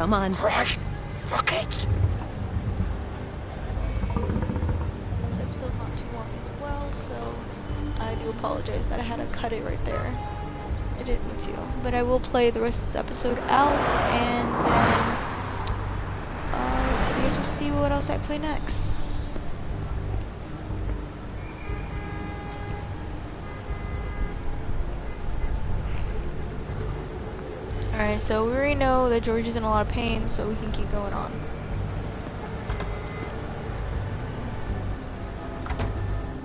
Come on. Right. Fuck it. This episode's not too long as well, so I do apologize that I had to cut it right there. I didn't mean to, but I will play the rest of this episode out, and then I guess we'll see what else I play next. Alright, so we already know that George is in a lot of pain, so we can keep going on.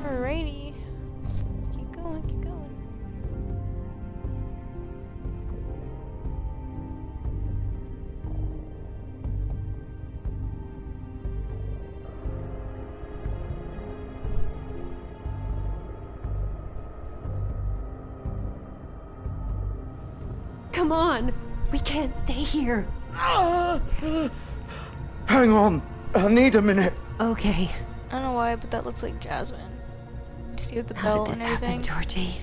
Alrighty. Let's keep going, keep going. Come on. We can't stay here. Hang on. I need a minute. Okay. I don't know why, but that looks like Jasmine. You see with the How bell did this and everything? happen, Georgie?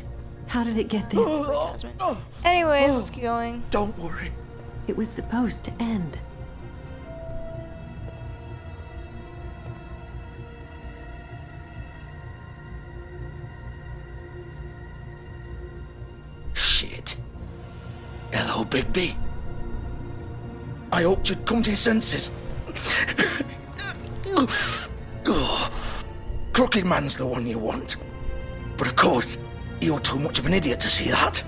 How did it get this? Looks like Jasmine. Anyways, let's keep going. Don't worry. It was supposed to end. Shit. Hello, Bigby. I hoped you'd come to your senses. Crooked Man's the one you want. But of course, you're too much of an idiot to see that.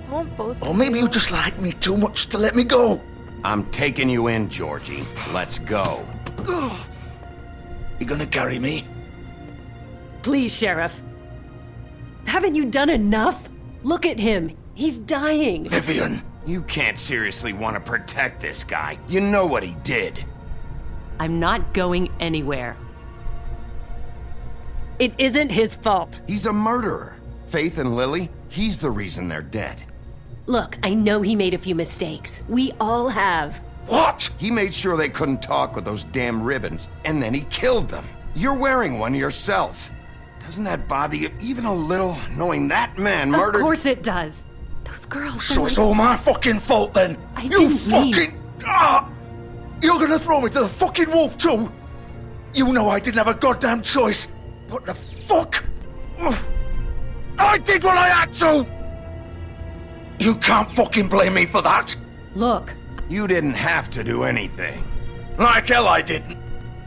I want both. Or maybe you just like me too much to let me go. I'm taking you in, Georgie. Let's go. You gonna carry me? Please, Sheriff. Haven't you done enough? Look at him. He's dying. Vivian. You can't seriously want to protect this guy. You know what he did. I'm not going anywhere. It isn't his fault. He's a murderer. Faith and Lily, he's the reason they're dead. Look, I know he made a few mistakes. We all have. What? He made sure they couldn't talk with those damn ribbons, and then he killed them. You're wearing one yourself. Doesn't that bother you even a little, knowing that man murdered— Of course it does. Those girls So were it's like- all my fucking fault then? I You didn't mean- fucking... You're gonna throw me to the fucking wolf too? You know I didn't have a goddamn choice. What the fuck? I did what I had to! You can't fucking blame me for that. Look, You didn't have to do anything. Like hell I didn't.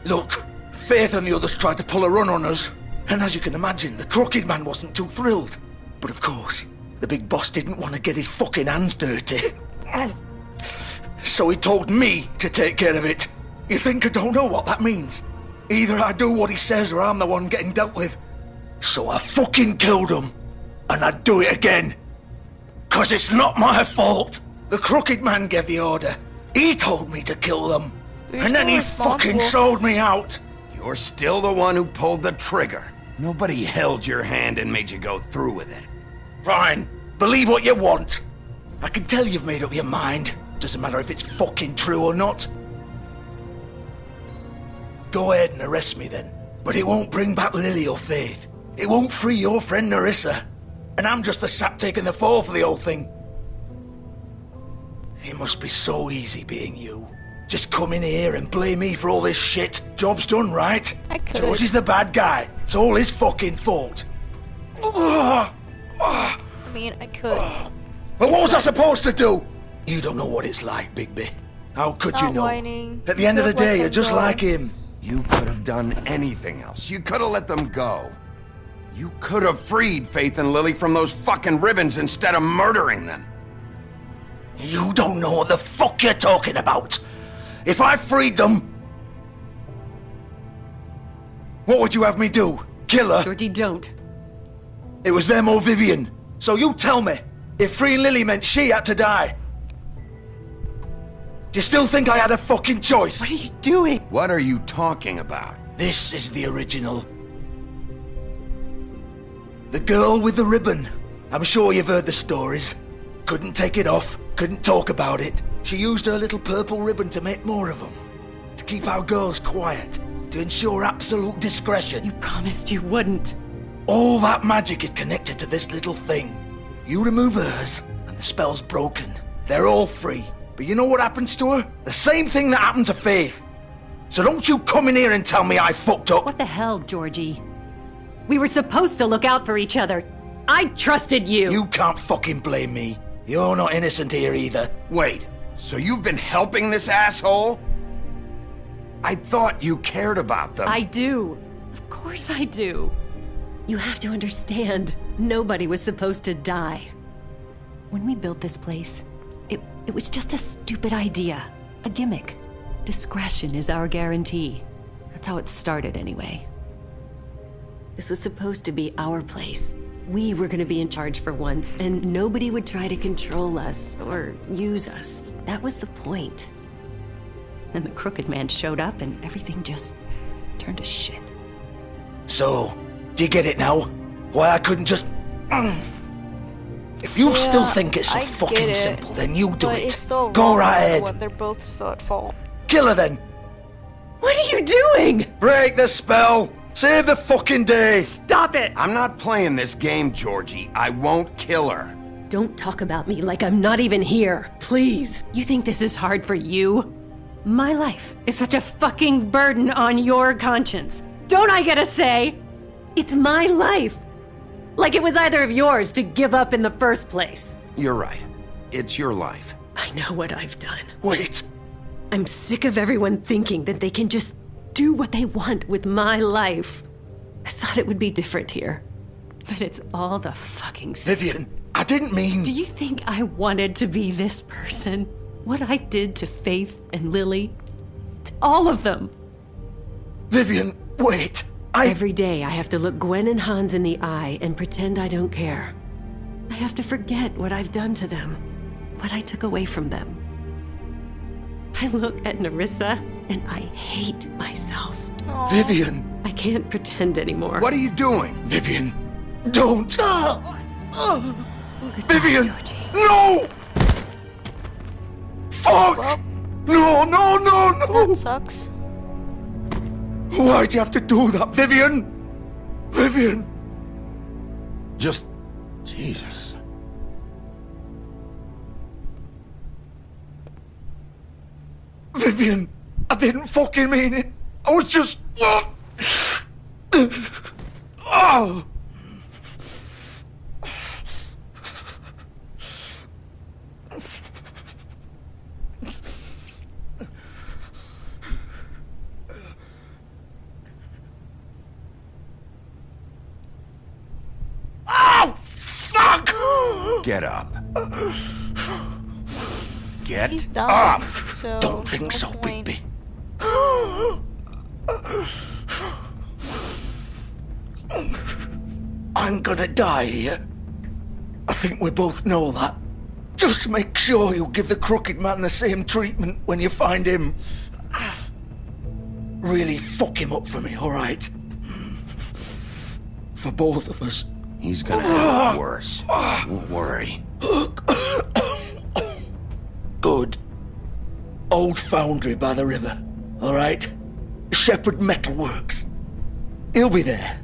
Look, Faith and the others tried to pull a run on us. And as you can imagine, the Crooked Man wasn't too thrilled. But of course, the big boss didn't want to get his fucking hands dirty. So he told me to take care of it. You think I don't know what that means? Either I do what he says or I'm the one getting dealt with. So I fucking killed him. And I'd do it again. 'Cause it's not my fault. The Crooked Man gave the order. He told me to kill them. But you're And then still he fucking responsible. sold me out. You're still the one who pulled the trigger. Nobody held your hand and made you go through with it. Fine. Believe what you want. I can tell you've made up your mind. Doesn't matter if it's fucking true or not. Go ahead and arrest me then. But it won't bring back Lily or Faith. It won't free your friend Narissa. And I'm just the sap taking the fall for the whole thing. It must be so easy being you. Just come in here and blame me for all this shit. Job's done, right? I could. George is the bad guy. It's all his fucking fault. Ugh. I mean, I could. But what was I supposed to do? You don't know what it's like, Bigby. How could you Stop know? whining. At the end of the Don't let day, you're them just go. like him. You could have done anything else. You could have let them go. You could have freed Faith and Lily from those fucking ribbons instead of murdering them. You don't know what the fuck you're talking about. If I freed them... What would you have me do? Kill her? Georgie, don't. It was them or Vivian. So you tell me, if freeing Lily meant she had to die, do you still think I had a fucking choice? What are you doing? What are you talking about? This is the original. The girl with the ribbon. I'm sure you've heard the stories. Couldn't take it off, couldn't talk about it. She used her little purple ribbon to make more of them. To keep our girls quiet. To ensure absolute discretion. You promised you wouldn't. All that magic is connected to this little thing. You remove hers, and the spell's broken. They're all free. But you know what happens to her? The same thing that happened to Faith. So don't you come in here and tell me I fucked up. What the hell, Georgie? We were supposed to look out for each other. I trusted you. You can't fucking blame me. You're not innocent here either. Wait, so you've been helping this asshole? I thought you cared about them. I do. Of course I do. You have to understand, nobody was supposed to die. When we built this place, it was just a stupid idea. A gimmick. Discretion is our guarantee. That's how it started anyway. This was supposed to be our place. We were gonna be in charge for once, and nobody would try to control us or use us. That was the point. Then the Crooked Man showed up and everything just turned to shit. So, do you get it now? Why I couldn't just... If you still think it's so I fucking get it, simple, then you do but it. it's still Go wrong right no matter ahead. what. They're both still at fault. Kill her then. What are you doing? Break the spell. Save the fucking day. Stop it! I'm not playing this game, Georgie. I won't kill her. Don't talk about me like I'm not even here. Please. You think this is hard for you? My life is such a fucking burden on your conscience. Don't I get a say? It's my life. Like it was either of yours to give up in the first place. You're right. It's your life. I know what I've done. Wait. I'm sick of everyone thinking that they can just do what they want with my life. I thought it would be different here. But it's all the fucking same. Vivian, I didn't mean... Do you think I wanted to be this person? What I did to Faith and Lily? To all of them. Vivian, wait. Every day I have to look Gwen and Hans in the eye and pretend I don't care. I have to forget what I've done to them, what I took away from them. I look at Nerissa and I hate myself. Vivian. I can't pretend anymore. What are you doing? Vivian, don't. Vivian, Georgie. no! Fuck! Well, No, no, no, no! that sucks. Why'd you have to do that, Vivian? Vivian! Just... Jesus. Vivian, I didn't fucking mean it. I was just... Oh! Fuck! Get up. He's Get dying, up! so Don't think no so, point. Bigby. I'm gonna die here. I think we both know that. Just make sure you give the Crooked Man the same treatment when you find him. Really fuck him up for me, alright? For both of us. He's gonna have it worse. Don't worry. Good. Old foundry by the river, alright? Shepherd Metalworks. He'll be there.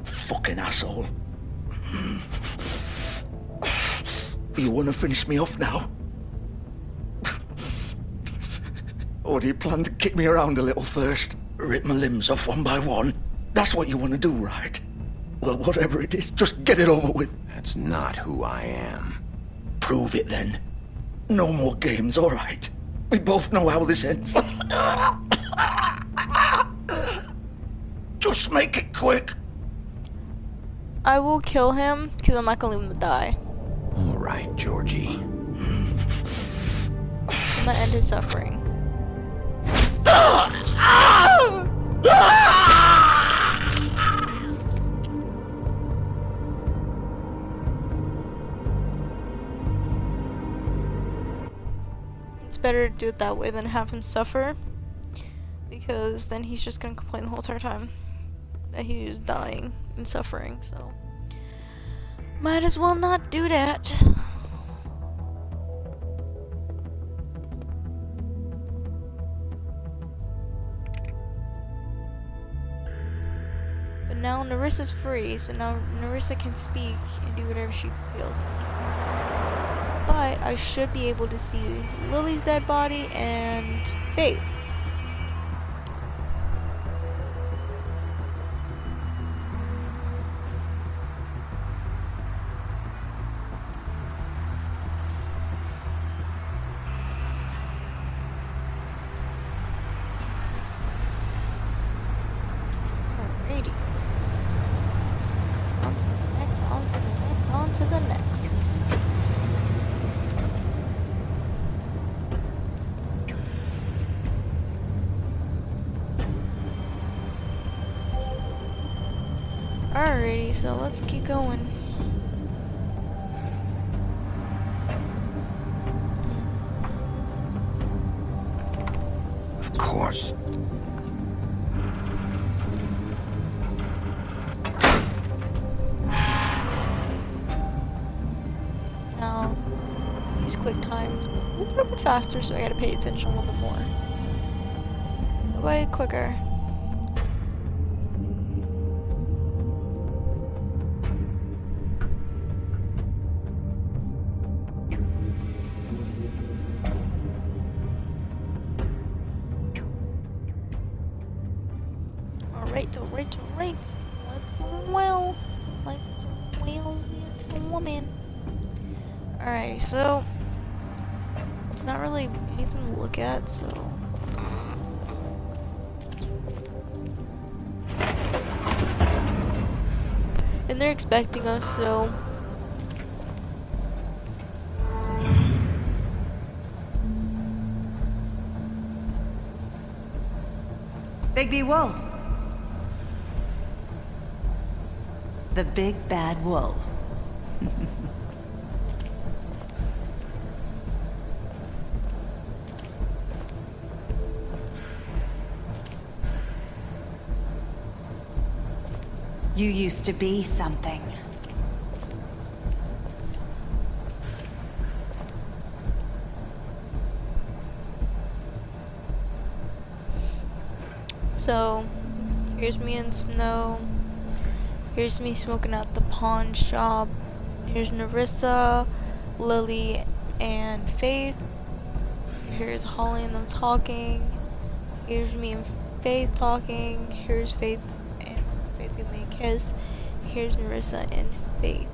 Fucking asshole. You wanna finish me off now? Or do you plan to kick me around a little first? Rip my limbs off one by one? That's what you wanna do, right? Well, whatever it is, just get it over with. That's not who I am. Prove it then. No more games, alright? We both know how this ends. Just make it quick. I will kill him because I'm not gonna leave him to die. All right, Georgie. I'm gonna end his suffering. It's better to do it that way than have him suffer, because then he's just gonna complain the whole entire time that he was dying and suffering, so might as well not do that. But now Nerissa's free, so now Nerissa can speak and do whatever she feels like. But I should be able to see Lily's dead body and Faith's. Alrighty. On to the next, on to the next, on to the next. Alrighty, so let's keep going. Of course. Now, these quick times a little bit faster, so I gotta pay attention a little more. Way quicker. Alright. Let's well this woman. Alrighty, so it's not really anything to look at, so and they're expecting us, so Bigby Wolf. The big bad wolf. You used to be something. So, here's me and Snow. Here's me smoking at the pawn shop. Here's Nerissa, Lily, and Faith. Here's Holly and them talking. Here's me and Faith talking. Here's Faith and Faith giving me a kiss. Here's Nerissa and Faith.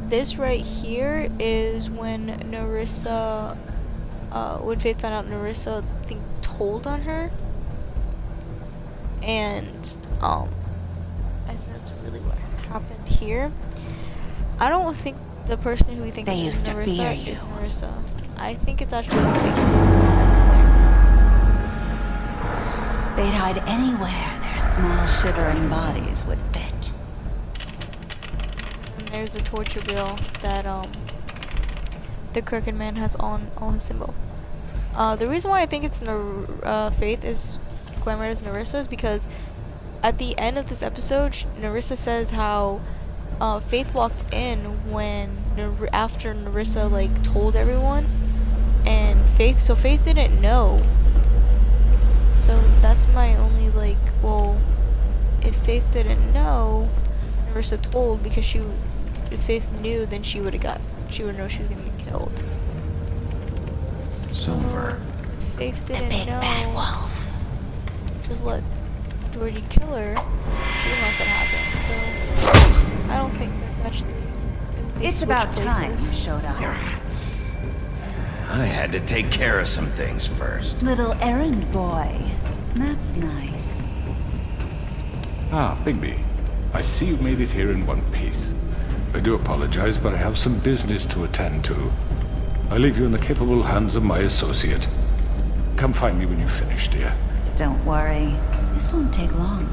This right here is when Nerissa, when Faith found out Nerissa, I think, told on her. And, I think that's really what happened here. I don't think the person who we think They is used to Nerissa fear is you. Nerissa. I think it's actually Faith as a player. They'd hide anywhere their small shivering bodies would fit. And there's a torture bill that the Crooked Man has on his symbol. The reason why I think it's Faith is glamored as Nerissa is because at the end of this episode, Nerissa says how Faith walked in when after Nerissa like told everyone, and Faith didn't know. So that's my only like, well, if Faith didn't know, Nerissa told because if Faith knew, then she would know she was gonna get killed. Silver. Faith The didn't big know. bad wolf. Just let Georgie kill her. She didn't know what happened. So I don't think that's actually. they It's switched about time you places. showed up. I had to take care of some things first. Little errand boy. That's nice. Ah, Bigby. I see you made it here in one piece. I do apologize, but I have some business to attend to. I leave you in the capable hands of my associate. Come find me when you've finished, dear. Don't worry. This won't take long.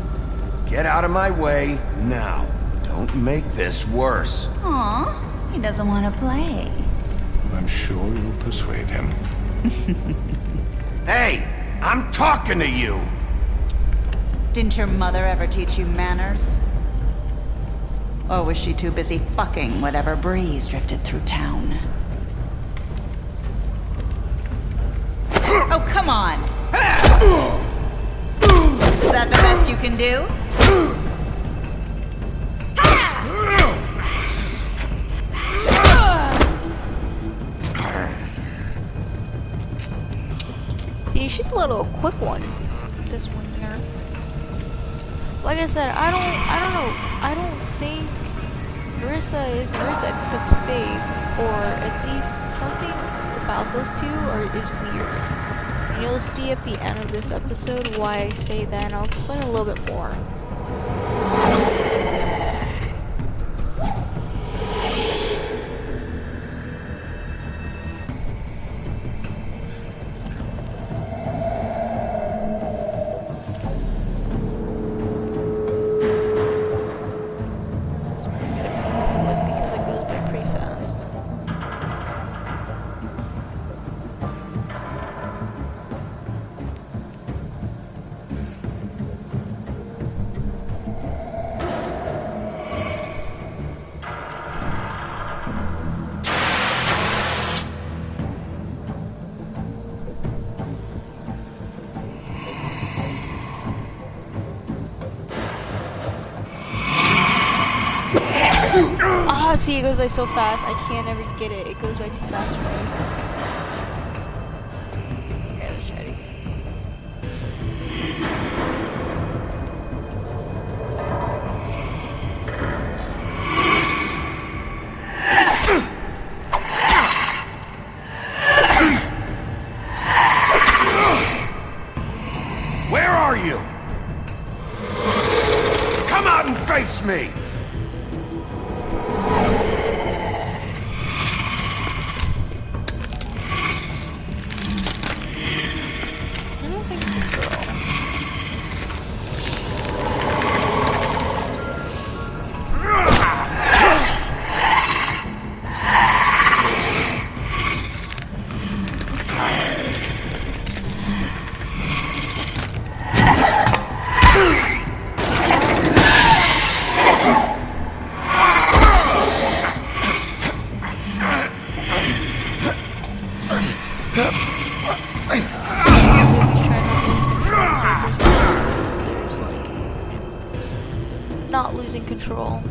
Get out of my way now. Don't make this worse. Aw, he doesn't want to play. I'm sure you'll persuade him. Hey, I'm talking to you. Didn't your mother ever teach you manners? Or was she too busy fucking whatever breeze drifted through town? Oh, come on! Is that the best you can do? See, she's a little quick one. This one here. Like I said, I don't know. I don't think Nerissa is Nerissa. I think that's Faith, or at least something about those two is weird. And you'll see at the end of this episode why I say that, and I'll explain a little bit more. Because it goes by pretty fast. Ah, see, it goes by so fast. I can't ever get it. It goes by too fast for me. Okay, let's try it again. Where are you? Come out and face me! I don't think it's a girl. Not losing control.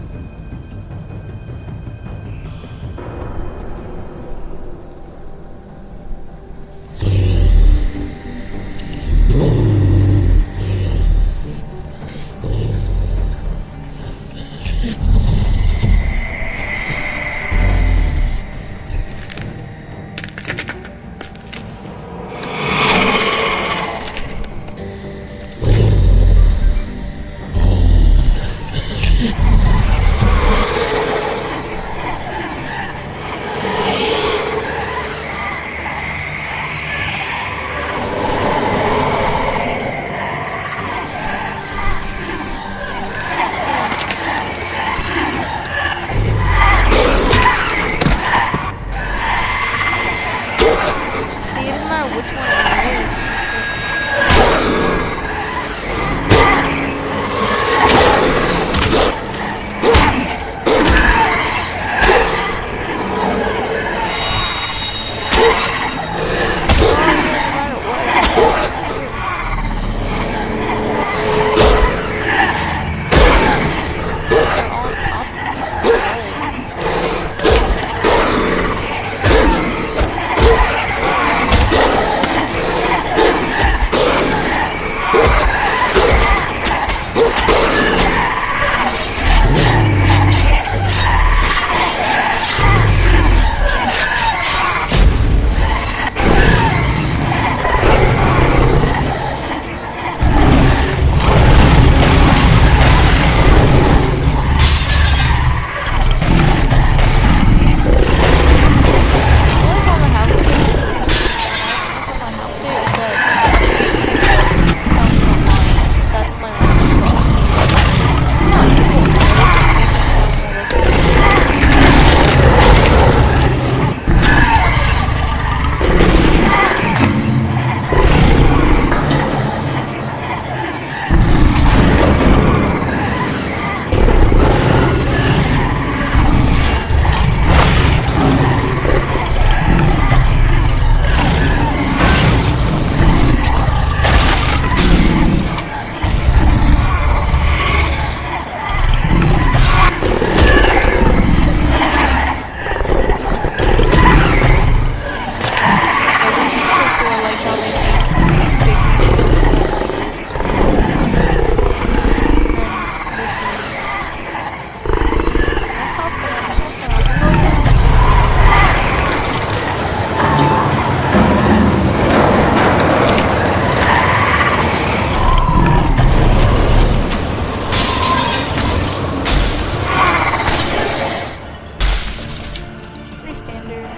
dude.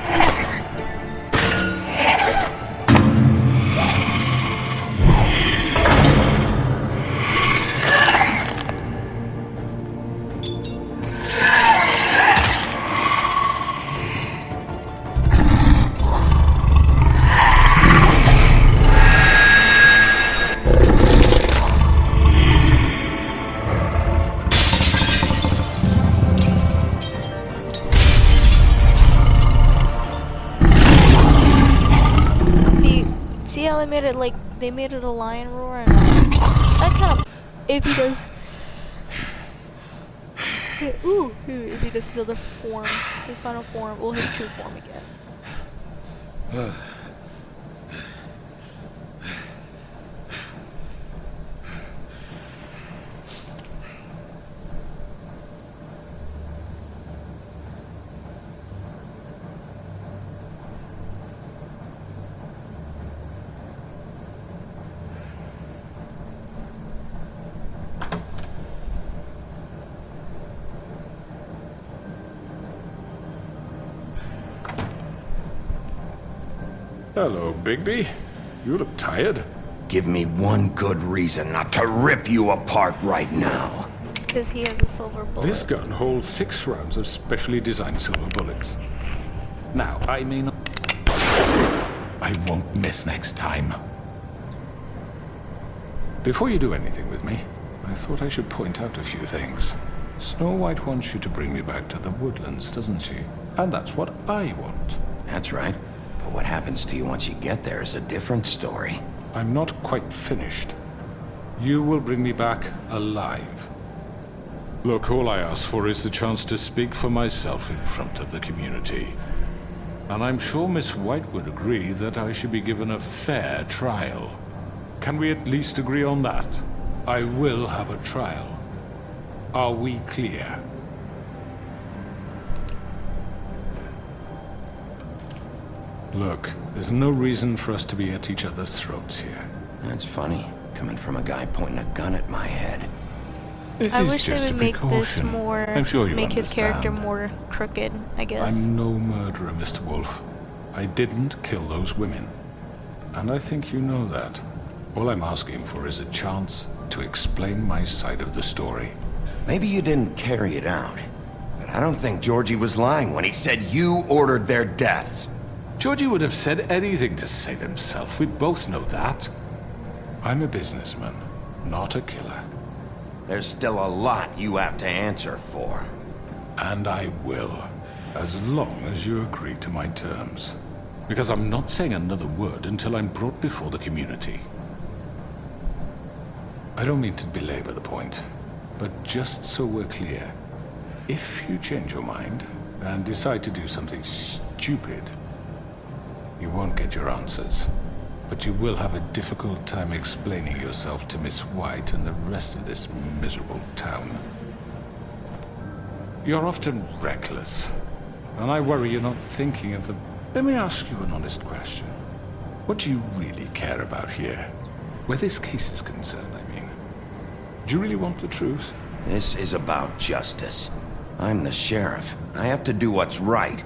See how they made it like they made it a lion roar, and that kind of if he does. Ooh, if he does his other form, his final form, well, his true form again. Hello, Bigby. You look tired. Give me one good reason not to rip you apart right now. Because he has a silver bullet. This gun holds 6 rounds of specially designed silver bullets. Now, I may not... I won't miss next time. Before you do anything with me, I thought I should point out a few things. Snow White wants you to bring me back to the woodlands, doesn't she? And that's what I want. That's right. But what happens to you once you get there is a different story. I'm not quite finished. You will bring me back alive. Look, all I ask for is the chance to speak for myself in front of the community. And I'm sure Miss White would agree that I should be given a fair trial. Can we at least agree on that? I will have a trial. Are we clear? Look, there's no reason for us to be at each other's throats here. That's funny, coming from a guy pointing a gun at my head. This I is wish they just would a make this precaution. more, I'm sure you make his character understand. more crooked, I guess. I'm no murderer, Mr. Wolf. I didn't kill those women. And I think you know that. All I'm asking for is a chance to explain my side of the story. Maybe you didn't carry it out, but I don't think Georgie was lying when he said you ordered their deaths. Georgie would have said anything to save himself. We both know that. I'm a businessman, not a killer. There's still a lot you have to answer for. And I will, as long as you agree to my terms. Because I'm not saying another word until I'm brought before the community. I don't mean to belabor the point, but just so we're clear, if you change your mind and decide to do something stupid, you won't get your answers. But you will have a difficult time explaining yourself to Miss White and the rest of this miserable town. You're often reckless, and I worry you're not thinking of the... Let me ask you an honest question. What do you really care about here? Where this case is concerned, I mean. Do you really want the truth? This is about justice. I'm the sheriff. I have to do what's right.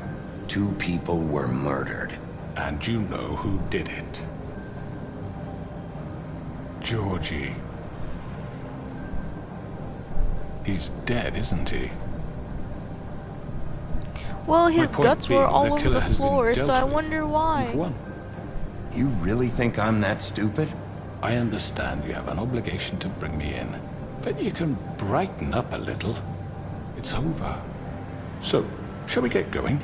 2 people were murdered. And you know who did it. Georgie. He's dead, isn't he? Well, My his point guts were being, all the over killer the has been floor, so dealt I with. wonder why. You've won. You really think I'm that stupid? I understand you have an obligation to bring me in, but you can brighten up a little. It's over. So, shall we get going?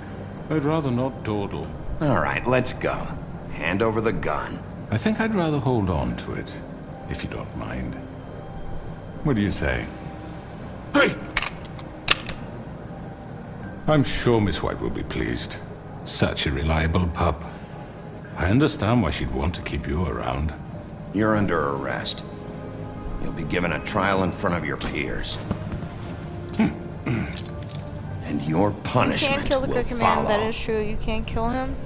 I'd rather not dawdle. All right, let's go. Hand over the gun. I think I'd rather hold on to it, if you don't mind. What do you say? Hey! I'm sure Miss White will be pleased. Such a reliable pup. I understand why she'd want to keep you around. You're under arrest. You'll be given a trial in front of your peers. And your You punishment can kill the will Crooked Man, follow. that is true, you can kill him.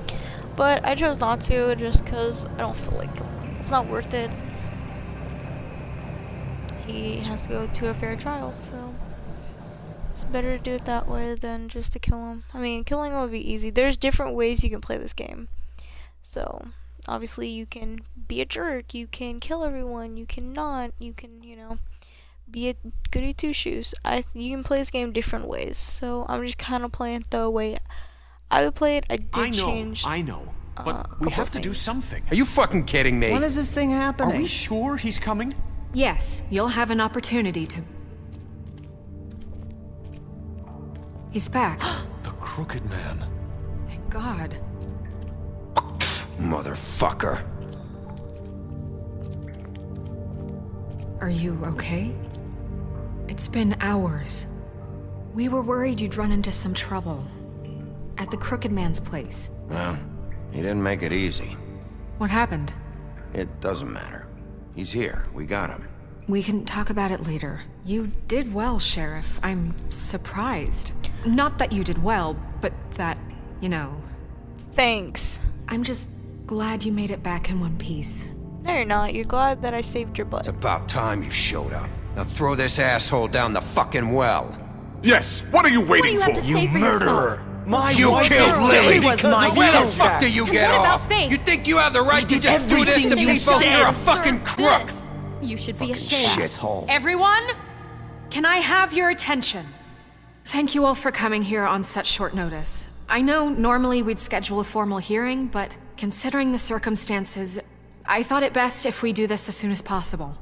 But I chose not to, just because I don't feel like killing him. It's not worth it. He has to go to a fair trial, so... it's better to do it that way than just to kill him. I mean, killing him would be easy. There's different ways you can play this game. So, obviously you can be a jerk, you can kill everyone, you can not, you can, you know, be a goody two-shoes. You can play this game different ways. So, I'm just kind of playing it the way I would play it. I did change. I know. But we have to do something. Are you fucking kidding me? When is this thing happening? Are we sure he's coming? Yes, you'll have an opportunity to... He's back. The Crooked Man. Thank God. Motherfucker. Are you okay? It's been hours. We were worried you'd run into some trouble. At the Crooked Man's place. Well, he didn't make it easy. What happened? It doesn't matter. He's here. We got him. We can talk about it later. You did well, Sheriff. I'm surprised. Not that you did well, but that, you know... Thanks. I'm just glad you made it back in one piece. No, you're not. You're glad that I saved your butt. It's about time you showed up. Now throw this asshole down the fucking well. Yes, what are you waiting What do you have to say for yourself? You killed Lily! She was my Where the sister. fuck do you And get what about off? Faith? You think you have the right to did just do this to everything you people? said. You're a fucking crook! This. You should be ashamed. Shithole. Everyone, can I have your attention? Thank you all for coming here on such short notice. I know normally we'd schedule a formal hearing, but considering the circumstances, I thought it best if we do this as soon as possible.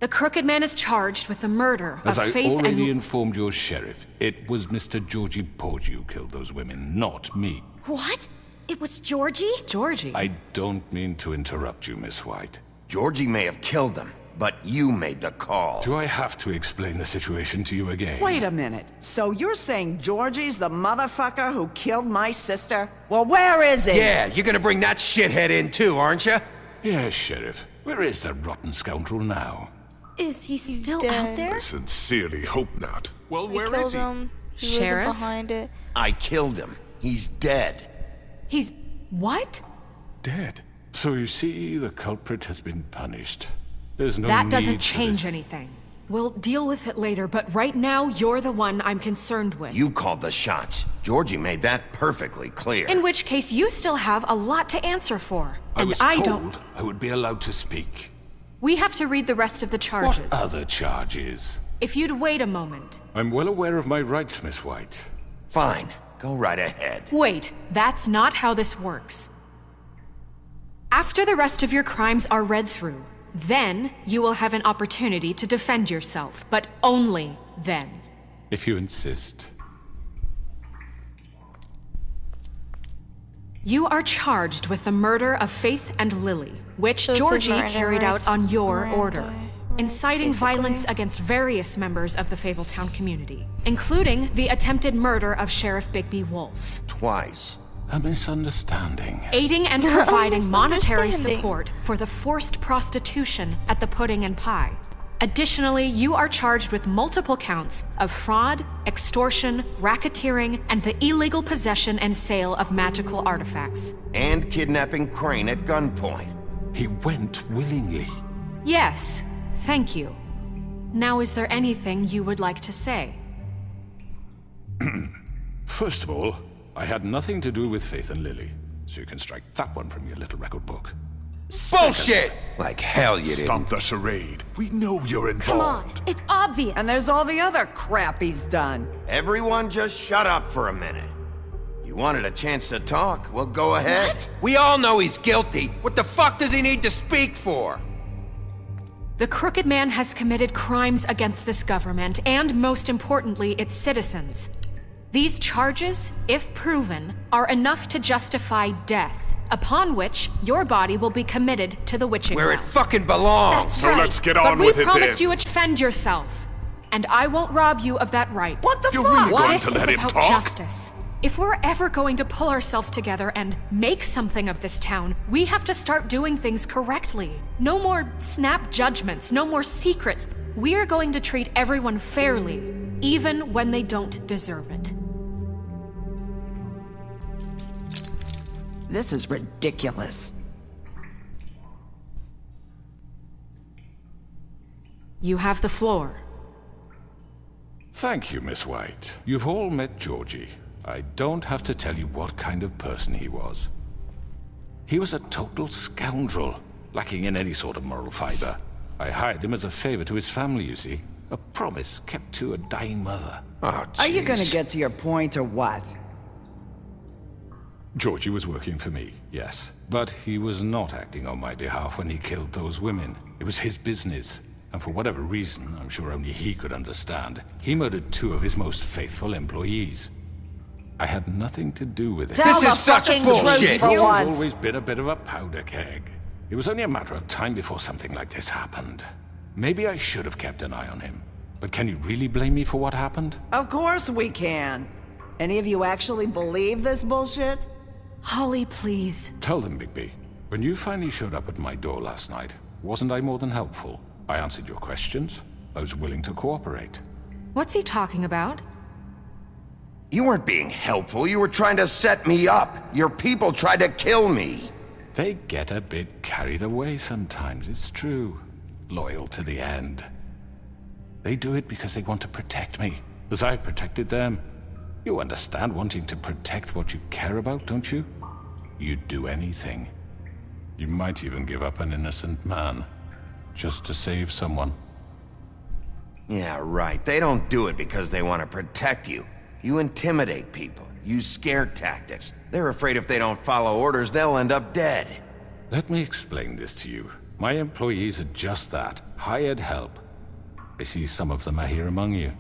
The Crooked Man is charged with the murder As of I Faith already and... informed your sheriff, it was Mr. Georgie Porgy who killed those women, not me. What? It was Georgie? Georgie? I don't mean to interrupt you, Miss White. Georgie may have killed them, but you made the call. Do I have to explain the situation to you again? Wait a minute. So you're saying Georgie's the motherfucker who killed my sister? Well, where is he? Yeah, you're gonna bring that shithead in too, aren't you? Yes, Sheriff. Where is that rotten scoundrel now? Is he still dead. out there? Sincerely hope not. Well, I where killed is he? him. He Sheriff? wasn't behind it. I killed him. He's dead. He's... what? Dead. So you see, the culprit has been punished. There's no That need doesn't for change this. anything. We'll deal with it later, but right now, you're the one I'm concerned with. You called the shots. Georgie made that perfectly clear. In which case, you still have a lot to answer for. I And was I told don't... I would be allowed to speak. We have to read the rest of the charges. What other charges? If you'd wait a moment. I'm well aware of my rights, Miss White. Fine. Go right ahead. Wait, that's not how this works. After the rest of your crimes are read through, then you will have an opportunity to defend yourself, but only then. If you insist. You are charged with the murder of Faith and Lily, which So it says Georgie Miranda carried rights. out on your Miranda order, rights, inciting basically. violence against various members of the Fabletown community, including the attempted murder of Sheriff Bigby Wolf, Twice. A misunderstanding. aiding and providing monetary Misunderstanding. support for the forced prostitution at the Pudding and Pie. Additionally, you are charged with multiple counts of fraud, extortion, racketeering, and the illegal possession and sale of magical artifacts. And kidnapping Crane at gunpoint. He went willingly. Yes, thank you. Now, is there anything you would like to say? First of all, I had nothing to do with Faith and Lily, so you can strike that one from your little record book. Bullshit! Like hell you didn't. Stop the charade. We know you're Come on, involved. it's obvious. And there's all the other crap he's done. Everyone just shut up for a minute. You wanted a chance to talk? Well, go ahead. What? We all know he's guilty. What the fuck does he need to speak for? The Crooked Man has committed crimes against this government and, most importantly, its citizens. These charges, if proven, are enough to justify death, upon which your body will be committed to the witching Where it well. fucking belongs. That's So right. let's get But on we with it promised then. you to defend yourself, and I won't rob you of that right. What the You're fuck? really going This to is let him about talk? justice. If we're ever going to pull ourselves together and make something of this town, we have to start doing things correctly. No more snap judgments, no more secrets. We are going to treat everyone fairly, even when they don't deserve it. This is ridiculous. You have the floor. Thank you, Miss White. You've all met Georgie. I don't have to tell you what kind of person he was. He was a total scoundrel, lacking in any sort of moral fiber. I hired him as a favor to his family, you see. A promise kept to a dying mother. Oh, Are you gonna jeez. get to your point or what? Georgie was working for me, yes. But he was not acting on my behalf when he killed those women. It was his business. And for whatever reason, I'm sure only he could understand, he murdered 2 of his most faithful employees. I had nothing to do with it. Tell This the is such fucking bullshit. truth for Georgie's once. always been a bit of a powder keg. It was only a matter of time before something like this happened. Maybe I should have kept an eye on him. But can you really blame me for what happened? Of course we can. Any of you actually believe this bullshit? Holly, please. Tell them, Bigby. When you finally showed up at my door last night, wasn't I more than helpful? I answered your questions. I was willing to cooperate. What's he talking about? You weren't being helpful. You were trying to set me up. Your people tried to kill me. They get a bit carried away sometimes, it's true. Loyal to the end. They do it because they want to protect me, as I've protected them. You understand wanting to protect what you care about, don't you? You'd do anything. You might even give up an innocent man, just to save someone. Yeah, right. They don't do it because they want to protect you. You intimidate people, use scare tactics. They're afraid if they don't follow orders, they'll end up dead. Let me explain this to you. My employees are just that, hired help. I see some of them are here among you.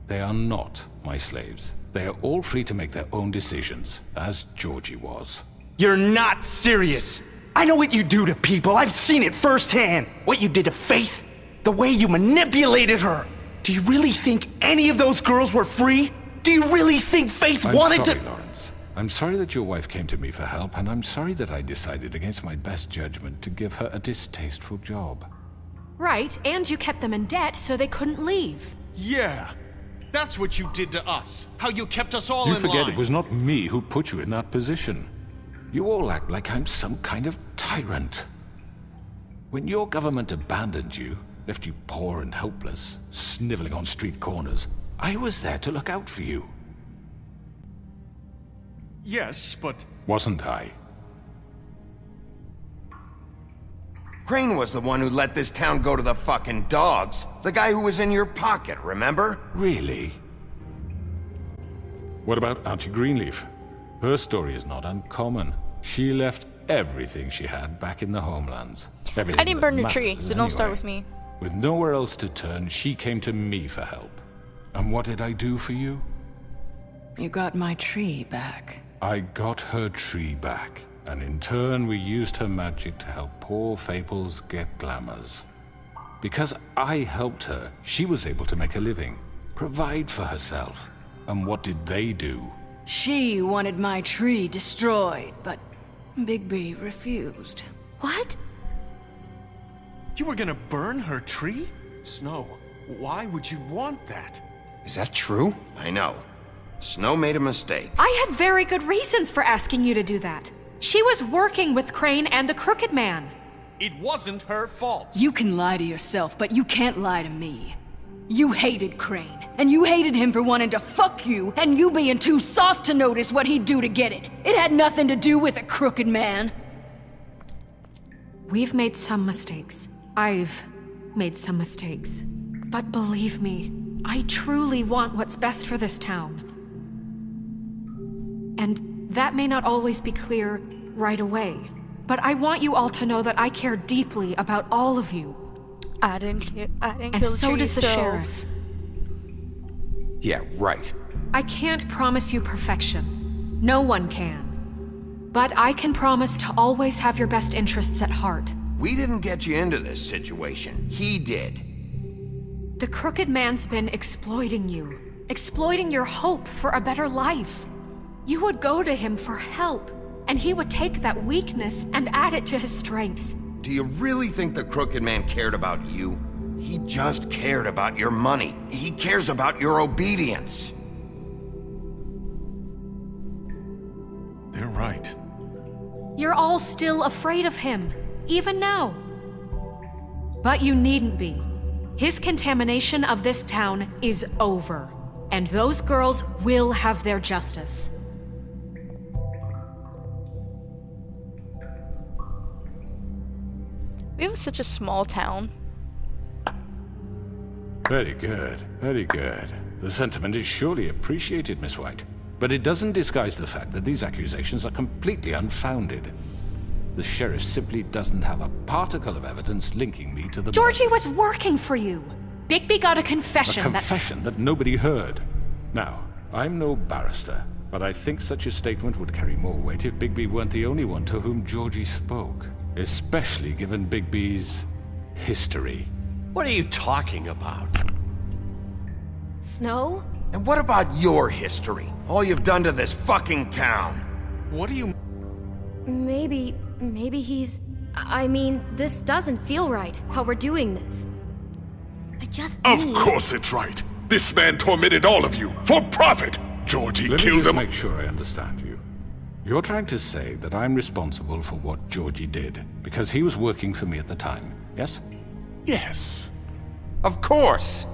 They are not my slaves. They are all free to make their own decisions, as Georgie was. You're not serious. I know what you do to people. I've seen it firsthand. What you did to Faith, the way you manipulated her. Do you really think any of those girls were free? Do you really think Faith wanted sorry, to— Lawrence. I'm sorry that your wife came to me for help, and I'm sorry that I decided against my best judgment to give her a distasteful job. Right, and you kept them in debt so they couldn't leave. Yeah. That's what you did to us. How you kept us all You in forget line. it was not me who put you in that position. You all act like I'm some kind of tyrant. When your government abandoned you, left you poor and helpless, sniveling on street corners, I was there to look out for you. Yes, but Wasn't I? Crane was the one who let this town go to the fucking dogs. The guy who was in your pocket, remember? Really? What about Archie Greenleaf? Her story is not uncommon. She left everything she had back in the homelands. Everything I didn't that burn the mattered, tree, so don't start anyway. with me. With nowhere else to turn, she came to me for help. And what did I do for you? You got my tree back. I got her tree back, and in turn we used her magic to help poor Faples get glamours. Because I helped her, she was able to make a living, provide for herself. And what did they do? She wanted my tree destroyed, but Bigby refused. What? you were gonna burn her tree? Snow, why would you want that? Is that true? I know. Snow made a mistake. I had very good reasons for asking you to do that. She was working with Crane and the Crooked Man. It wasn't her fault. You can lie to yourself, but you can't lie to me. You hated Crane, and you hated him for wanting to fuck you, and you being too soft to notice what he'd do to get it. It had nothing to do with a Crooked Man. We've made some mistakes. I've made some mistakes. But believe me, I truly want what's best for this town. And that may not always be clear right away. But I want you all to know that I care deeply about all of you. I didn't kill And the so tree, does the sheriff. Yeah, right. I can't promise you perfection. No one can. But I can promise to always have your best interests at heart. We didn't get you into this situation. He did. The Crooked Man's been exploiting you. Exploiting your hope for a better life. You would go to him for help, and he would take that weakness and add it to his strength. Do you really think the Crooked Man cared about you? He just cared about your money. He cares about your obedience. They're right. You're all still afraid of him, even now. But you needn't be. His contamination of this town is over. And those girls will have their justice. We have such a small town. Very good, very good. The sentiment is surely appreciated, Miss White. But it doesn't disguise the fact that these accusations are completely unfounded. The sheriff simply doesn't have a particle of evidence linking me to the Georgie murders. was working for you. Bigby got a confession A confession that nobody heard. Now, I'm no barrister, but I think such a statement would carry more weight if Bigby weren't the only one to whom Georgie spoke. Especially given Bigby's history. What are you talking about? Snow? And what about your history? All you've done to this fucking town. What do you... Maybe he's... I mean, this doesn't feel right, how we're doing this. I just Of course it's right. This man tormented all of you, for profit! Georgie Let me killed just them. make sure I understand you. You're trying to say that I'm responsible for what Georgie did, because he was working for me at the time, yes? Yes. Of course!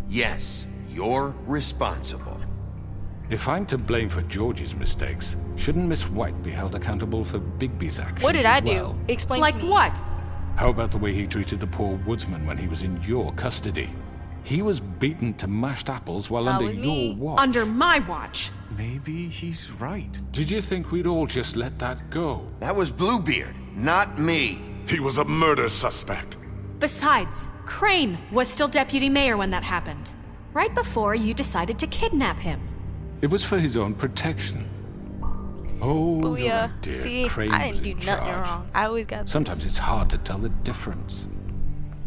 Yes, you're responsible. If I'm to blame for Georgie's mistakes, shouldn't Miss White be held accountable for Bigby's actions What did I as well? do? Explain Like to me. what? How about the way he treated the poor woodsman when he was in your custody? He was beaten to mashed apples while Not under with your me. watch. Under my watch. Maybe he's right. Did you think we'd all just let that go? That was Bluebeard, not me. He was a murder suspect. Besides, Crane was still deputy mayor when that happened. Right before you decided to kidnap him. It was for his own protection. Oh, you're Booyah. right, dear. See, Crane I was didn't do in nothing charge. wrong. I always got Sometimes it's hard to tell the difference.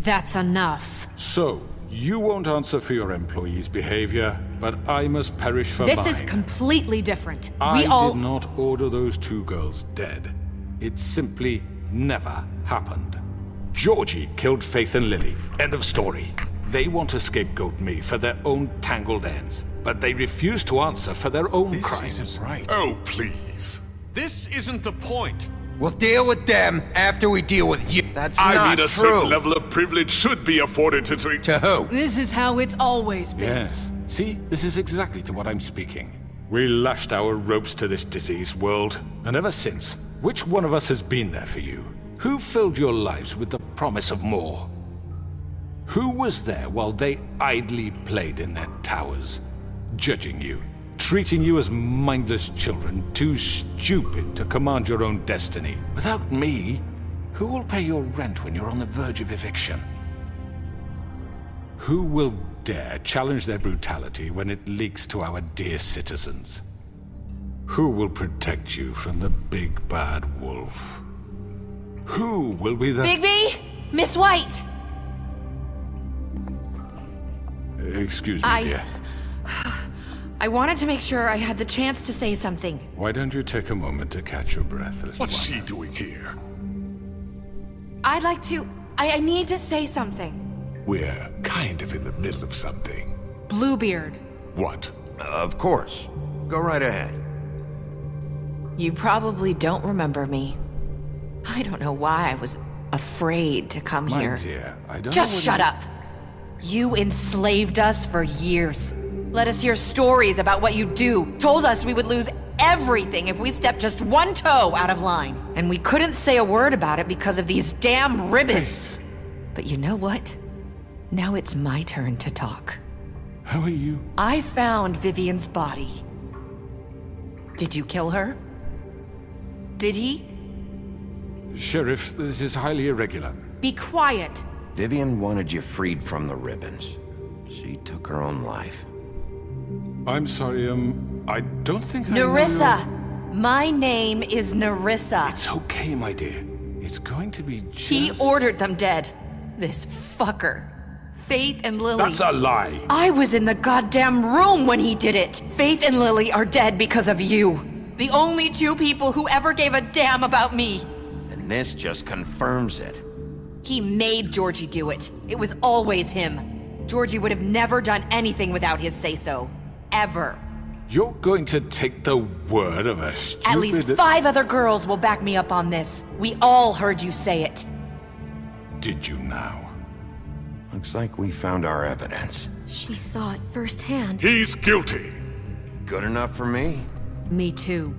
That's enough. So, you won't answer for your employees' behavior, but I must perish for This mine. is completely different. I We all... did not order those two girls dead. It simply never happened. Georgie killed Faith and Lily. End of story. They want to scapegoat me for their own tangled ends, but they refuse to answer for their own This crimes. isn't right. Oh, please. This isn't the point. We'll deal with them after we deal with you. That's I not mean, a true. certain level of privilege should be afforded to... To who? This is how it's always been. Yes. See, this is exactly to what I'm speaking. We lashed our ropes to this diseased world, and ever since, which one of us has been there for you? Who filled your lives with the promise of more? Who was there while they idly played in their towers, judging you, treating you as mindless children, too stupid to command your own destiny? Without me, who will pay your rent when you're on the verge of eviction? Who will dare challenge their brutality when it leaks to our dear citizens? Who will protect you from the big bad wolf? Who will be the... Bigby! Miss White! Excuse me, dear. I wanted to make sure I had the chance to say something. Why don't you take a moment to catch your breath, little What's one? she doing here? I'd like to... I need to say something. We're kind of in the middle of something. Bluebeard. What? Of course. Go right ahead. You probably don't remember me. I don't know why I was afraid to come My here. dear, I don't Just know what shut up. You enslaved us for years. Let us hear stories about what you do. Told us we would lose everything if we stepped just one toe out of line. And we couldn't say a word about it because of these damn ribbons. But you know what? Now it's my turn to talk. How are you? I found Vivian's body. Did you kill her? Did he? Sheriff, this is highly irregular. Be quiet. Vivian wanted you freed from the ribbons. She took her own life. I'm sorry, I don't think I Nerissa! know- My name is Nerissa. It's okay, my dear. It's going to be just... He ordered them dead. This fucker. Faith and Lily. That's a lie. I was in the goddamn room when he did it. Faith and Lily are dead because of you. The only two people who ever gave a damn about me. And this just confirms it. He made Georgie do it. It was always him. Georgie would have never done anything without his say-so. Ever. You're going to take the word of a stupid... At least 5 other girls will back me up on this. We all heard you say it. Did you now? Looks like we found our evidence. She saw it firsthand. He's guilty. Good enough for me. Me too.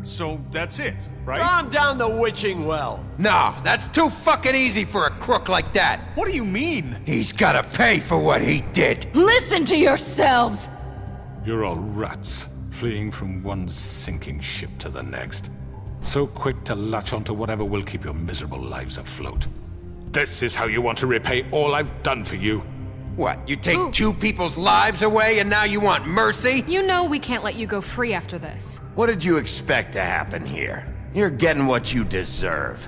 So that's it, right? Calm down the witching well. Nah, that's too fucking easy for a crook like that. What do you mean? He's gotta pay for what he did. Listen to yourselves! You're all rats, fleeing from one sinking ship to the next. So quick to latch onto whatever will keep your miserable lives afloat. This is how you want to repay all I've done for you? What, you take two people's lives away and now you want mercy? You know we can't let you go free after this. What did you expect to happen here? You're getting what you deserve.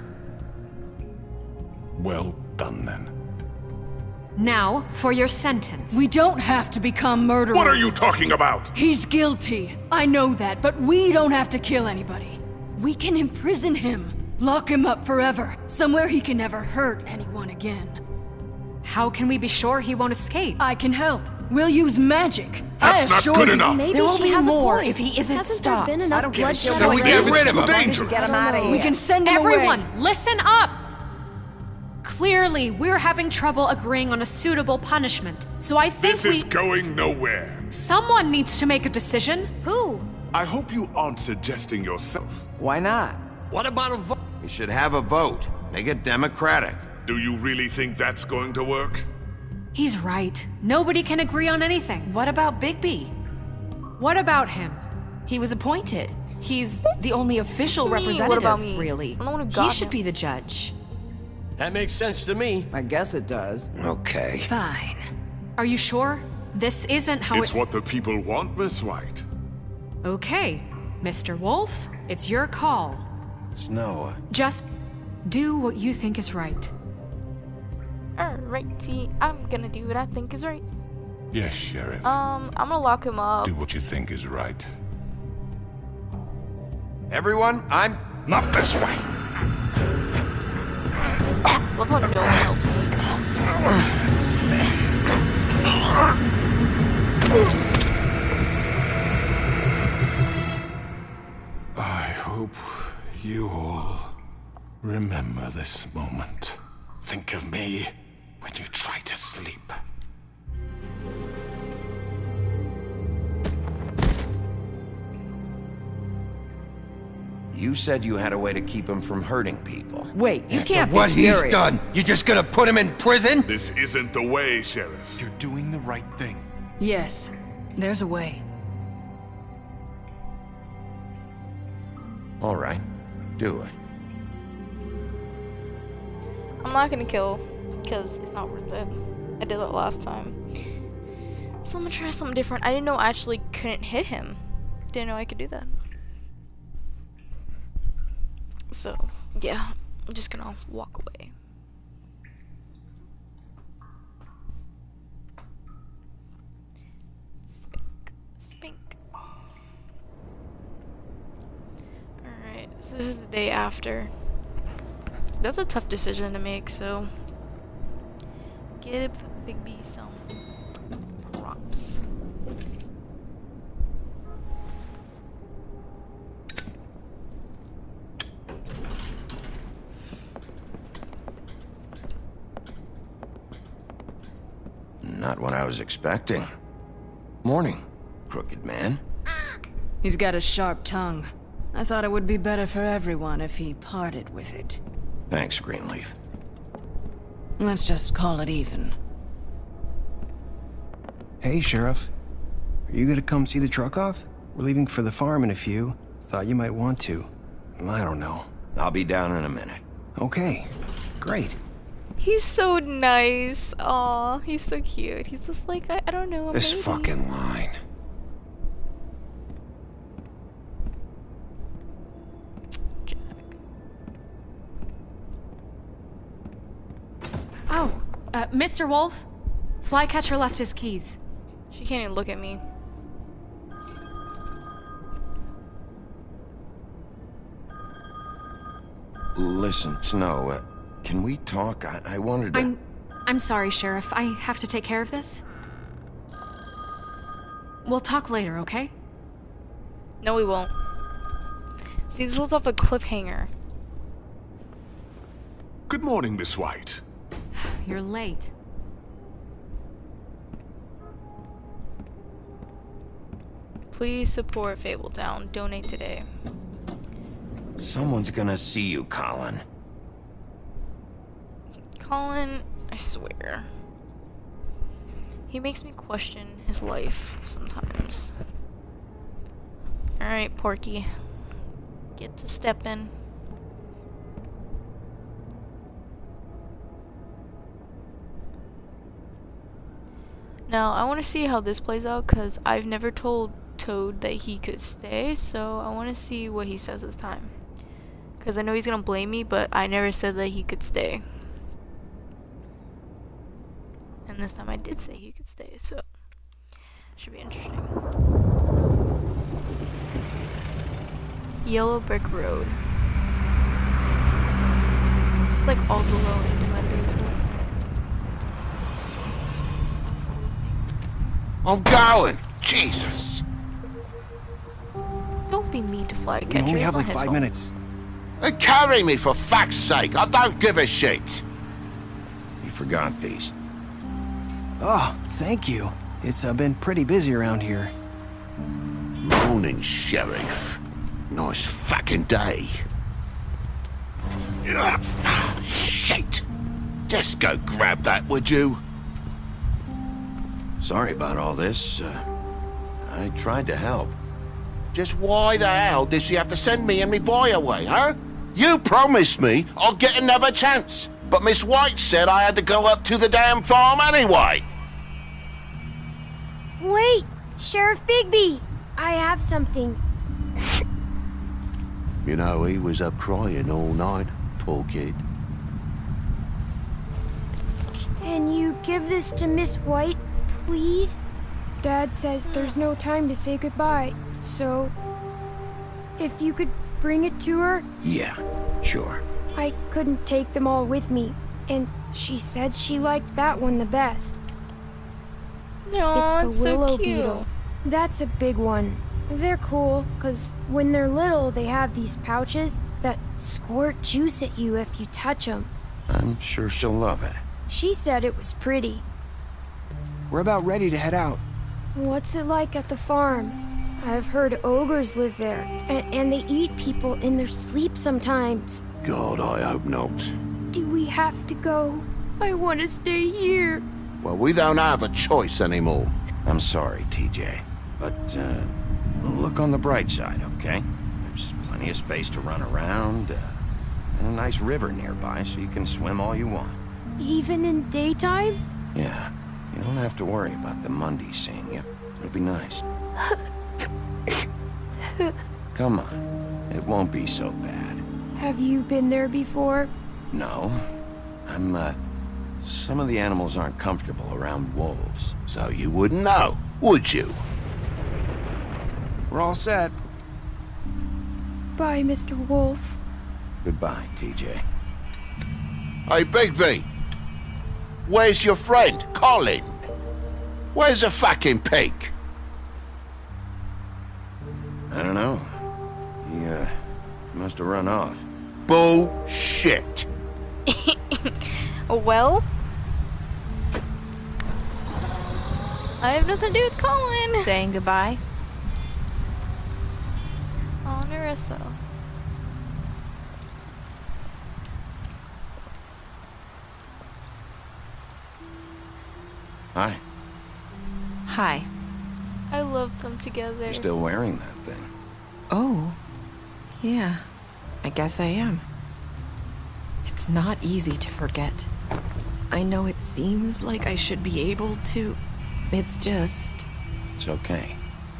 Well done, then. Now, for your sentence. We don't have to become murderers. What are you talking about? He's guilty. I know that, but we don't have to kill anybody. We can imprison him. Lock him up forever. Somewhere he can never hurt anyone again. How can we be sure he won't escape? I can help. We'll use magic. That's I not assure good you. enough. Maybe There will she be has more a point. if he isn't Hasn't stopped. there been I enough don't give a bloodshed shit. So we already? get rid It's of too him. dangerous. Get him out of here. We can send him Everyone, away. listen up! Clearly, we're having trouble agreeing on a suitable punishment. So I think This is going nowhere. someone needs to make a decision. Who? I hope you aren't suggesting yourself. Why not? What about a vote? We should have a vote. Make it democratic. Do you really think that's going to work? He's right. Nobody can agree on anything. What about Bigby? What about him? He was appointed. He's the only official Me, what representative, about me? really. I'm the one who He got should him. be the judge. That makes sense to me. I guess it does. Okay. Fine. Are you sure? This isn't how It's what the people want, Miss White. Okay, Mr. Wolf, it's your call. Snow, Just do what you think is right. Alrighty, I'm gonna do what I think is right. Yes, Sheriff. I'm gonna lock him up. Do what you think is right. everyone, I'm... Not this way! Love how no one helped I hope you all remember this moment. Think of me when you try to sleep. You said you had a way to keep him from hurting people. Wait, you After can't what be he's serious. done, you just gonna put him in prison? This isn't the way, Sheriff. You're doing the right thing. Yes, there's a way. All right, do it. I'm not gonna kill, because it's not worth it. I did that last time. So I'm gonna try something different. I didn't know I actually couldn't hit him. Didn't know I could do that. So, yeah, I'm just gonna walk away. Spink. Alright, so this is the day after. That's a tough decision to make, so give Big B some props. Not what I was expecting. Morning, crooked man. He's got a sharp tongue. I thought it would be better for everyone if he parted with it. Thanks, Greenleaf. Let's just call it even. Hey, Sheriff. Are you gonna come see the truck off? We're leaving for the farm in a few. Thought you might want to. I don't know. I'll be down in a minute. Okay, great. He's so nice. Aw, he's so cute. He's just like, I don't know. This maybe. fucking line. Oh, Mr. Wolf, Flycatcher left his keys. She can't even look at me. Listen, Snow, can we talk? I wanted to... I'm sorry, Sheriff. I have to take care of this. We'll talk later, okay? No, we won't. See, this was off a cliffhanger. Good morning, Miss White. You're late. Please support Fabletown. Donate today. Someone's gonna see you, Colin. Colin, I swear. He makes me question his life sometimes. Alright, Porky. Get to stepping. Now, I want to see how this plays out because I've never told Toad that he could stay, so I want to see what he says this time. Because I know he's going to blame me, but I never said that he could stay. And this time I did say he could stay, so should be interesting. Yellow brick road. Just like all the low innuendos of... I'm going! Jesus! Don't be mean to Fly We Catcher. only have it's like not his 5 fault. minutes. Carry me for fuck's sake! I don't give a shit! You forgot these. Oh, thank you. It's been pretty busy around here. Morning, Sheriff. Nice fucking day. Shit! Just go grab that, would you? Sorry about all this. I tried to help. Just why the hell did she have to send me and me boy away, huh? You promised me I'll get another chance, but Miss White said I had to go up to the damn farm anyway. Wait! Sheriff Bigby! I have something. You know, he was up crying all night, poor kid. Can you give this to Miss White, please? Dad says there's no time to say goodbye, so if you could bring it to her. Yeah, sure. I couldn't take them all with me, and she said she liked that one the best. Aw, it's the so willow cute. beetle. That's a big one. They're cool, 'cause when they're little, they have these pouches that squirt juice at you if you touch them. I'm sure she'll love it. She said it was pretty. We're about ready to head out. What's it like at the farm? I've heard ogres live there, and they eat people in their sleep sometimes. God, I hope not. Do we have to go? I want to stay here. Well, we don't have a choice anymore. I'm sorry, TJ. But, look on the bright side, okay? There's plenty of space to run around, and a nice river nearby so you can swim all you want. Even in daytime? Yeah, you don't have to worry about the Mundies seeing you. It'll be nice. Come on, it won't be so bad. Have you been there before? No, some of the animals aren't comfortable around wolves. So you wouldn't know, would you? We're all set. Bye, Mr. Wolf. Goodbye, TJ. Hey, Bigby! Where's your friend, Colin? Where's the fucking pig? I don't know. He must have run off. Bullshit! Well, I have nothing to do with Colin. Saying goodbye? Oh, Nerissa. Hi. Hi. I love them together. You're still wearing that thing. Oh. Yeah. I guess I am. It's not easy to forget. I know it seems like I should be able to. It's just... It's okay.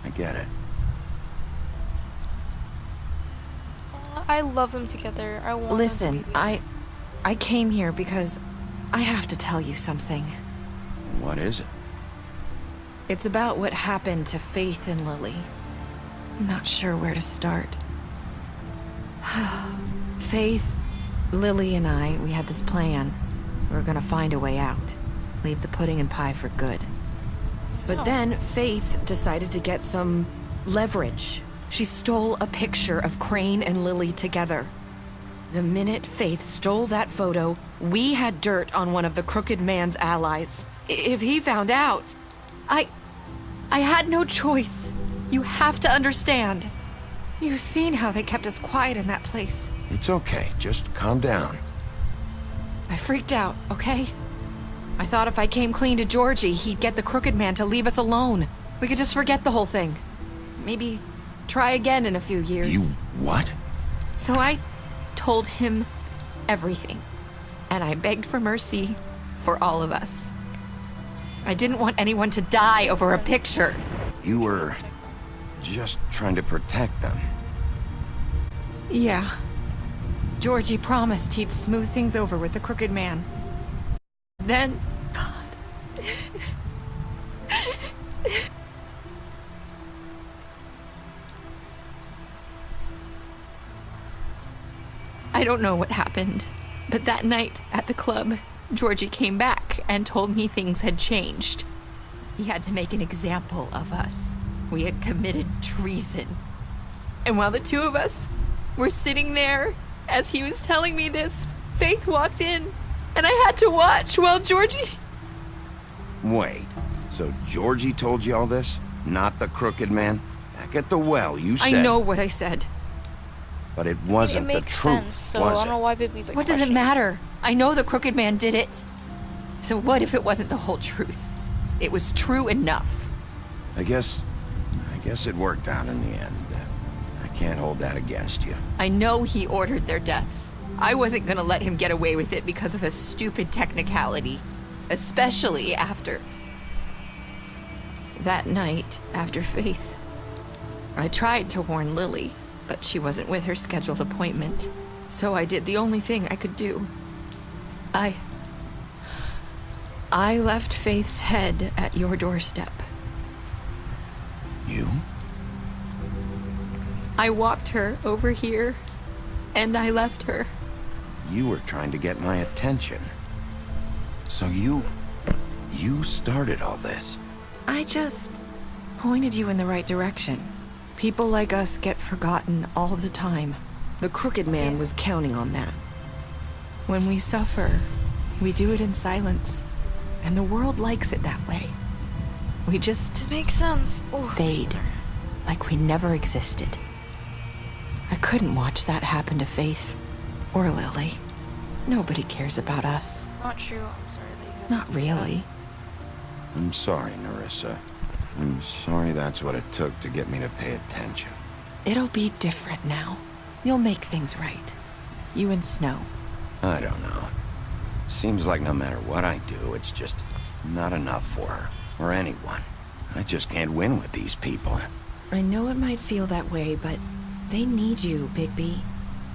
I get it. I love them together. I want Listen, them to I came here because I have to tell you something. What is it? It's about what happened to Faith and Lily. I'm not sure where to start. Faith, Lily, and I, we had this plan. We were gonna find a way out. Leave the pudding and pie for good. But then Faith decided to get some leverage. She stole a picture of Crane and Lily together. The minute Faith stole that photo, we had dirt on one of the Crooked Man's allies. If he found out, I had no choice. You have to understand. You've seen how they kept us quiet in that place. It's okay. Just calm down. I freaked out, okay? I thought if I came clean to Georgie, he'd get the Crooked Man to leave us alone. We could just forget the whole thing. Maybe try again in a few years. You what? So I told him everything. And I begged for mercy for all of us. I didn't want anyone to die over a picture. You were just trying to protect them. Yeah. Georgie promised he'd smooth things over with the Crooked Man. Then... God. I don't know what happened, but that night at the club, Georgie came back and told me things had changed. He had to make an example of us. We had committed treason. And while the two of us were sitting there, as he was telling me this, Faith walked in, and I had to watch while Georgie... Wait, so Georgie told you all this? Not the Crooked Man? Back at the well, you said... I know what I said. But it wasn't the truth, sense, so was I don't know it? why Bigby's like What does it questioning. matter? I know the Crooked Man did it. So what if it wasn't the whole truth? It was true enough. I guess it worked out in the end. I can't hold that against you. I know he ordered their deaths. I wasn't gonna let him get away with it because of a stupid technicality. Especially after... that night, after Faith. I tried to warn Lily, but she wasn't with her scheduled appointment. So I did the only thing I could do. I left Faith's head at your doorstep. You? I walked her over here, and I left her. You were trying to get my attention. So you started all this. I just pointed you in the right direction. People like us get forgotten all the time. The Crooked Man was counting on that. When we suffer, we do it in silence. And the world likes it that way. We just... Makes sense. Ooh, fade. Like we never existed. I couldn't watch that happen to Faith. Or Lily. Nobody cares about us. Not true. I'm sorry that you had Not to do that. really. I'm sorry, Nerissa. I'm sorry that's what it took to get me to pay attention. It'll be different now. You'll make things right. You and Snow. I don't know. Seems like no matter what I do, it's just not enough for her, or anyone. I just can't win with these people. I know it might feel that way, but they need you, Bigby.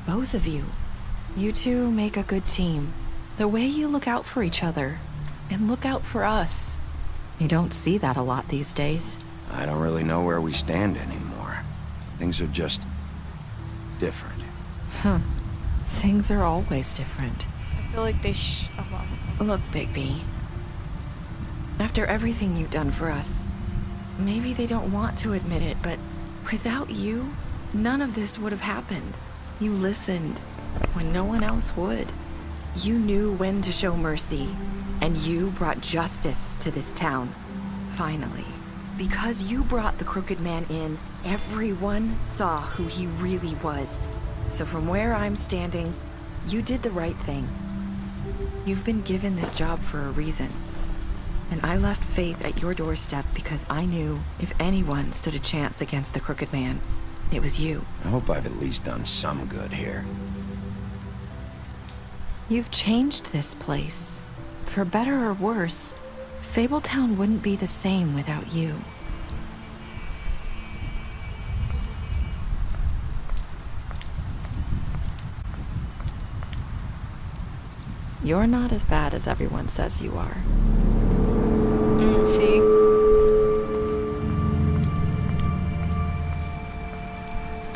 Both of you. You two make a good team. The way you look out for each other, and look out for us. You don't see that a lot these days. I don't really know where we stand anymore. Things are just different. Huh. Things are always different. I feel like they Look, Bigby. After everything you've done for us, maybe they don't want to admit it, but without you, none of this would have happened. You listened when no one else would. You knew when to show mercy, and you brought justice to this town. Finally. Because you brought the Crooked Man in, everyone saw who he really was. So from where I'm standing, you did the right thing. You've been given this job for a reason. And I left Faith at your doorstep because I knew if anyone stood a chance against the Crooked Man, it was you. I hope I've at least done some good here. You've changed this place. For better or worse, Fabletown wouldn't be the same without you. You're not as bad as everyone says you are. See?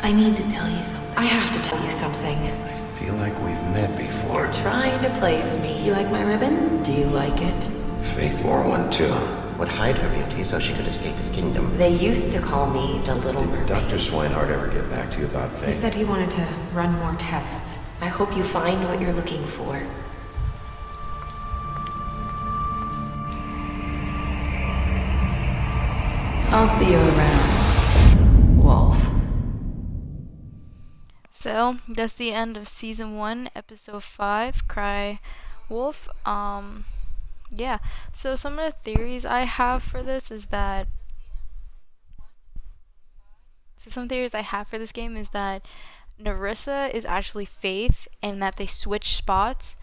I need to tell you something. I have to tell you something. I feel like we've met before. You're trying to place me. You like my ribbon? Do you like it? Faith wore one too. Would hide her beauty so she could escape his kingdom. They used to call me the Little Mermaid. Dr. Swinehart ever get back to you about Faith? He said he wanted to run more tests. I hope you find what you're looking for. I'll see you around. So that's the end of season 1, episode 5, Cry Wolf. Yeah. So some of the theories I have for this is that game is that Nerissa is actually Faith, and that they switch spots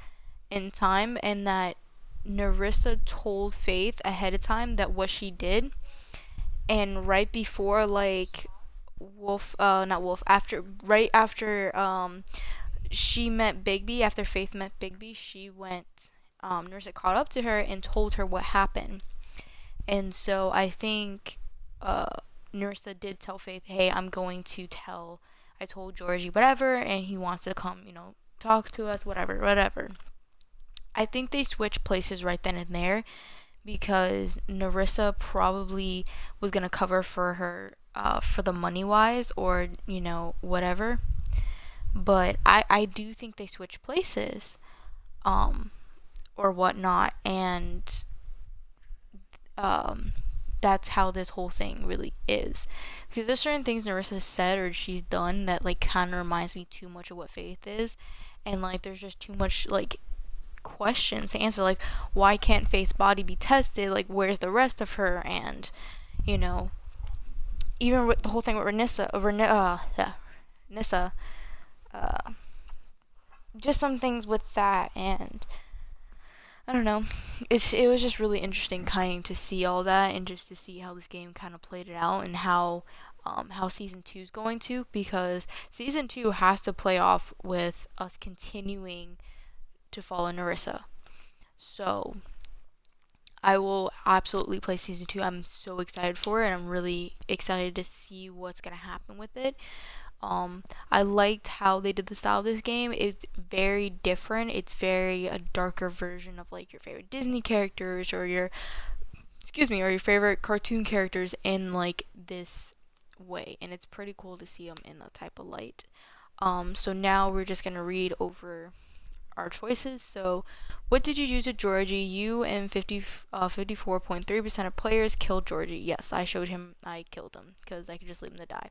in time, and that Nerissa told Faith ahead of time that what she did, and right before like right after she met Bigby, after Faith met Bigby, she went Nerissa caught up to her and told her what happened. And so I think Nerissa did tell Faith, hey, I told Georgie whatever, and he wants to come, talk to us, whatever. I think they switched places right then and there, because Nerissa probably was going to cover for her for the money wise, or whatever. But I do think they switched places or whatnot, and that's how this whole thing really is, because there's certain things Nerissa said or she's done that like kind of reminds me too much of what Faith is, and like there's just too much like questions to answer, like why can't Faith's body be tested, like where's the rest of her, and even with the whole thing with Nissa, just some things with that, and I don't know, it was just really interesting kind of to see all that, and just to see how this game kind of played it out, and how season 2 is going to, because season 2 has to play off with us continuing to follow Nerissa. So I will absolutely play season 2. I'm so excited for it, and I'm really excited to see what's gonna happen with it. I liked how they did the style of this game. It's very different. It's very a darker version of like your favorite Disney characters, or your favorite cartoon characters in like this way, and it's pretty cool to see them in that type of light. So now we're just gonna read over our choices. So, what did you do to Georgie? You and 54.3% of players killed Georgie. Yes, I killed him because I could just leave him to die.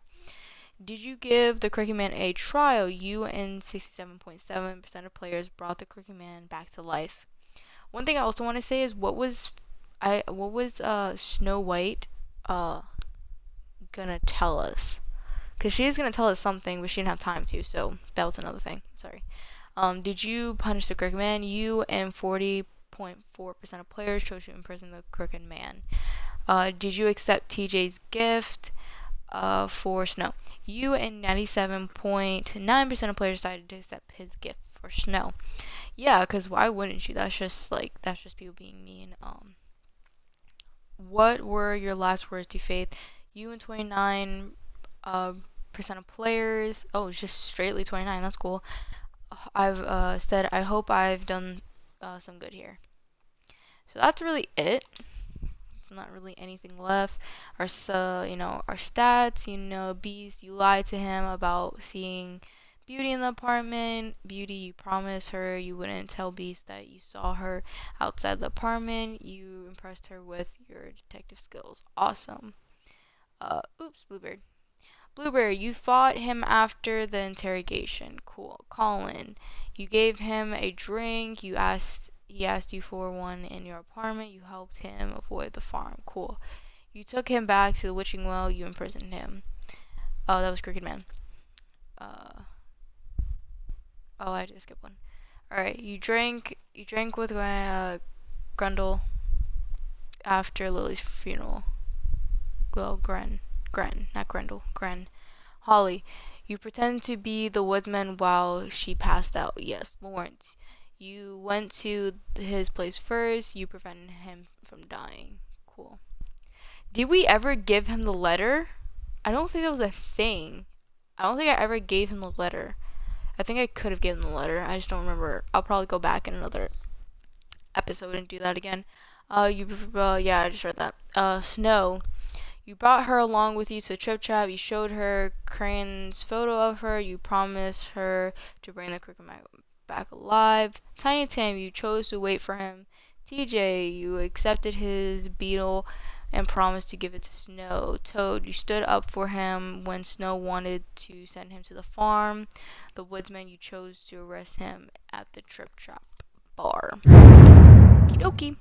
Did you give the Crooked Man a trial? You and 67.7% of players brought the Crooked Man back to life. One thing I also want to say is what was Snow White gonna tell us? Because she's gonna tell us something, but she didn't have time to, so that was another thing. Sorry. Did you punish the Crooked Man? You and 40.4% of players chose to imprison the Crooked Man. Did you accept TJ's gift for Snow? You and 97.9% of players decided to accept his gift for Snow. Yeah, because why wouldn't you? That's just people being mean. What were your last words to Faith? You and 29% of players. Oh, it's just straightly 29. That's cool. I've said, I hope I've done some good here. So that's really it. It's not really anything left. Our stats, Beast, you lied to him about seeing Beauty in the apartment. Beauty, you promised her you wouldn't tell Beast that you saw her outside the apartment. You impressed her with your detective skills. Awesome. Bluebird. Bluebird, you fought him after the interrogation. Cool. Colin, you gave him a drink. He asked you for one in your apartment. You helped him avoid the farm. Cool. You took him back to the witching well. You imprisoned him. Oh, that was Crooked Man. I just skipped one. Alright, you drank with Grundle after Lily's funeral. Well, Gren, not Grendel, Gren. Holly, you pretended to be the woodsman while she passed out. Yes, Lawrence, you went to his place first. You prevented him from dying. Cool. Did we ever give him the letter? I don't think that was a thing. I don't think I ever gave him the letter. I think I could have given the letter. I just don't remember. I'll probably go back in another episode and do that again. Yeah, I just read that. Snow, you brought her along with you to Trip Trap. You showed her Crane's photo of her. You promised her to bring the Crooked Man back alive. Tiny Tim, you chose to wait for him. TJ, you accepted his beetle and promised to give it to Snow. Toad, you stood up for him when Snow wanted to send him to the farm. The woodsman, you chose to arrest him at the Trip Trap bar. Okie dokie.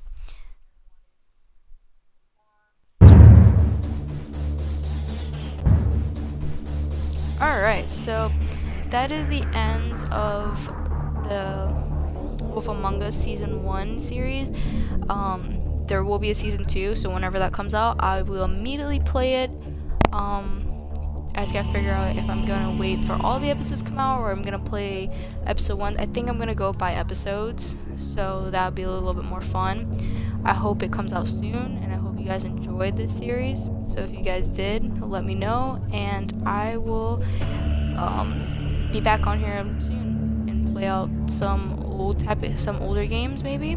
Alright, so that is the end of the Wolf Among Us Season 1 series. There will be a Season 2, so whenever that comes out, I will immediately play it. I just gotta figure out if I'm gonna wait for all the episodes to come out, or I'm gonna play episode 1. I think I'm gonna go by episodes, so that'll be a little bit more fun. I hope it comes out soon, and I hope you guys enjoyed this series. So if you guys did, let me know, and I will be back on here soon and play out some older games maybe.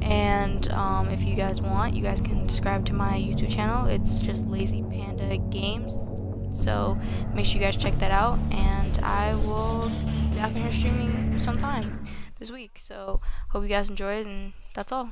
And if you guys want, you guys can subscribe to my YouTube channel. It's just Lazy Panda Games. So make sure you guys check that out, and I will be back on here streaming sometime this week. So hope you guys enjoyed, and that's all.